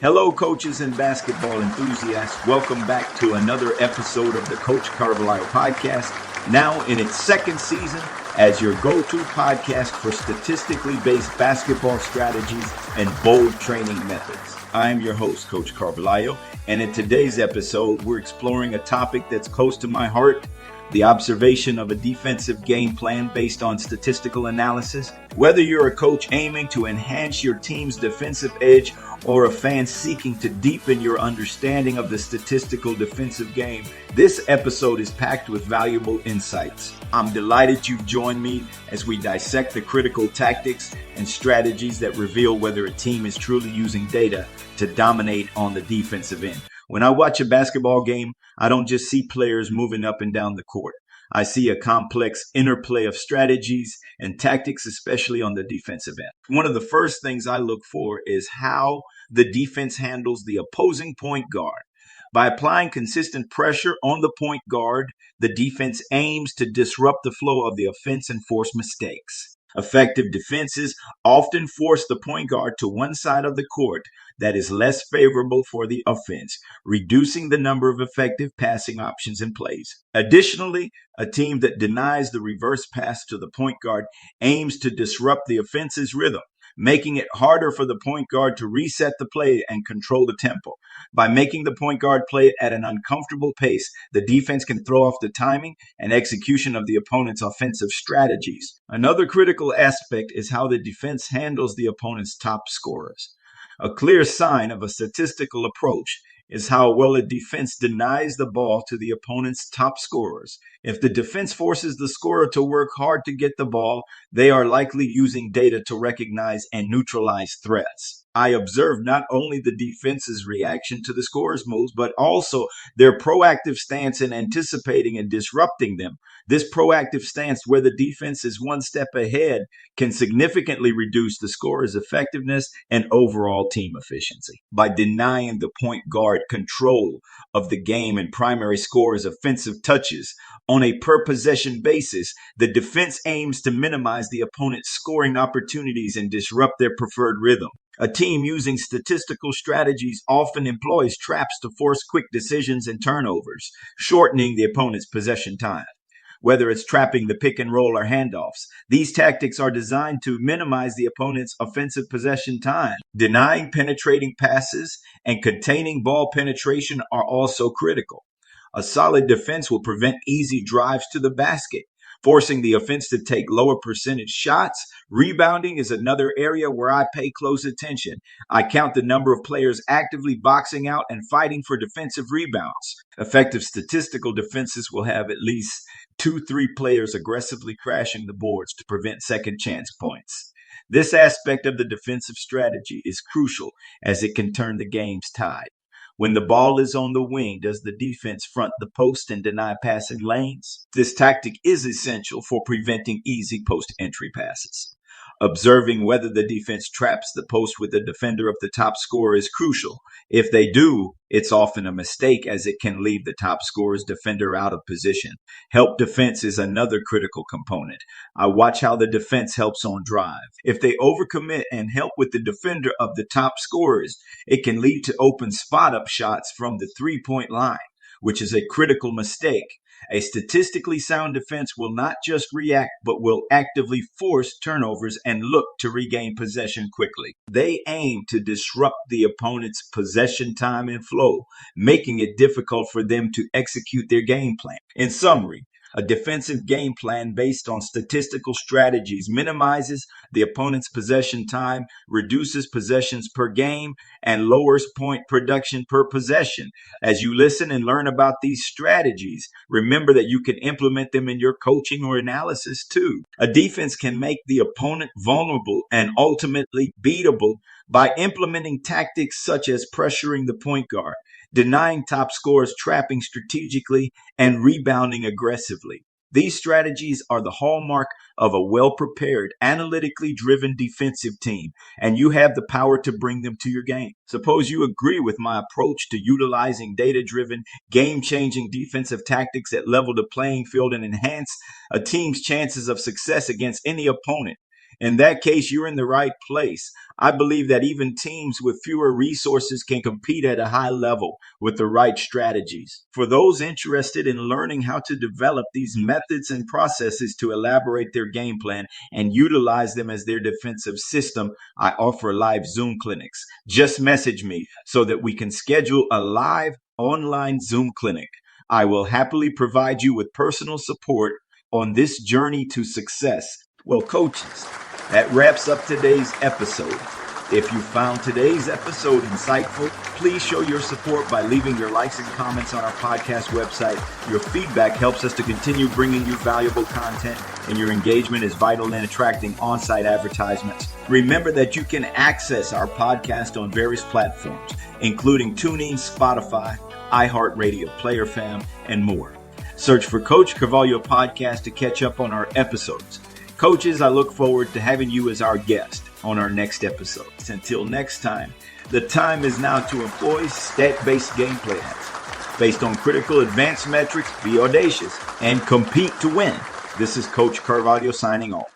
Hello, coaches and basketball enthusiasts. Welcome back to another episode of the Coach Carvalho podcast, now in its second season as your go-to podcast for statistically based basketball strategies and bold training methods. I'm your host, Coach Carvalho, and in today's episode, we're exploring a topic that's close to my heart: the observation of a defensive game plan based on statistical analysis. Whether you're a coach aiming to enhance your team's defensive edge or a fan seeking to deepen your understanding of the statistical defensive game, this episode is packed with valuable insights. I'm delighted you've joined me as we dissect the critical tactics and strategies that reveal whether a team is truly using data to dominate on the defensive end. When I watch a basketball game, I don't just see players moving up and down the court. I see a complex interplay of strategies and tactics, especially on the defensive end. One of the first things I look for is how the defense handles the opposing point guard. By applying consistent pressure on the point guard, the defense aims to disrupt the flow of the offense and force mistakes. Effective defenses often force the point guard to one side of the court that is less favorable for the offense, reducing the number of effective passing options and plays. Additionally, a team that denies the reverse pass to the point guard aims to disrupt the offense's rhythm, making it harder for the point guard to reset the play and control the tempo. By making the point guard play at an uncomfortable pace, the defense can throw off the timing and execution of the opponent's offensive strategies. Another critical aspect is how the defense handles the opponent's top scorers. A clear sign of a statistical approach is how well a defense denies the ball to the opponent's top scorers. If the defense forces the scorer to work hard to get the ball, they are likely using data to recognize and neutralize threats. I observe not only the defense's reaction to the scorer's moves, but also their proactive stance in anticipating and disrupting them. This proactive stance, where the defense is one step ahead, can significantly reduce the scorer's effectiveness and overall team efficiency. By denying the point guard control of the game and primary scorer's offensive touches on a per-possession basis, the defense aims to minimize the opponent's scoring opportunities and disrupt their preferred rhythm. A team using statistical strategies often employs traps to force quick decisions and turnovers, shortening the opponent's possession time. Whether it's trapping the pick and roll or handoffs, these tactics are designed to minimize the opponent's offensive possession time. Denying penetrating passes and containing ball penetration are also critical. A solid defense will prevent easy drives to the basket, forcing the offense to take lower percentage shots. Rebounding is another area where I pay close attention. I count the number of players actively boxing out and fighting for defensive rebounds. Effective statistical defenses will have at least 2-3 players aggressively crashing the boards to prevent second chance points. This aspect of the defensive strategy is crucial as it can turn the game's tide. When the ball is on the wing, does the defense front the post and deny passing lanes? This tactic is essential for preventing easy post-entry passes. Observing whether the defense traps the post with the defender of the top scorer is crucial. If they do, it's often a mistake, as it can leave the top scorer's defender out of position. Help defense is another critical component. I watch how the defense helps on drive. If they overcommit and help with the defender of the top scorers, it can lead to open spot-up shots from the three-point line, which is a critical mistake. A statistically sound defense will not just react, but will actively force turnovers and look to regain possession quickly. They aim to disrupt the opponent's possession time and flow, making it difficult for them to execute their game plan. In summary, a defensive game plan based on statistical strategies minimizes the opponent's possession time, reduces possessions per game, and lowers point production per possession. As you listen and learn about these strategies, remember that you can implement them in your coaching or analysis too. A defense can make the opponent vulnerable and ultimately beatable by implementing tactics such as pressuring the point guard, denying top scorers, trapping strategically, and rebounding aggressively. These strategies are the hallmark of a well-prepared, analytically driven defensive team, and you have the power to bring them to your game. Suppose you agree with my approach to utilizing data-driven, game-changing defensive tactics that level the playing field and enhance a team's chances of success against any opponent. In that case, you're in the right place. I believe that even teams with fewer resources can compete at a high level with the right strategies. For those interested in learning how to develop these methods and processes to elaborate their game plan and utilize them as their defensive system, I offer live Zoom clinics. Just message me so that we can schedule a live online Zoom clinic. I will happily provide you with personal support on this journey to success. Well, coaches, that wraps up today's episode. If you found today's episode insightful, please show your support by leaving your likes and comments on our podcast website. Your feedback helps us to continue bringing you valuable content, and your engagement is vital in attracting on-site advertisements. Remember that you can access our podcast on various platforms, including TuneIn, Spotify, iHeartRadio, Player Fam, and more. Search for Coach Carvalho Podcast to catch up on our episodes. Coaches, I look forward to having you as our guest on our next episodes. Until next time, the time is now to employ stat-based game plans. Based on critical advanced metrics, be audacious and compete to win. This is Coach Carvalho signing off.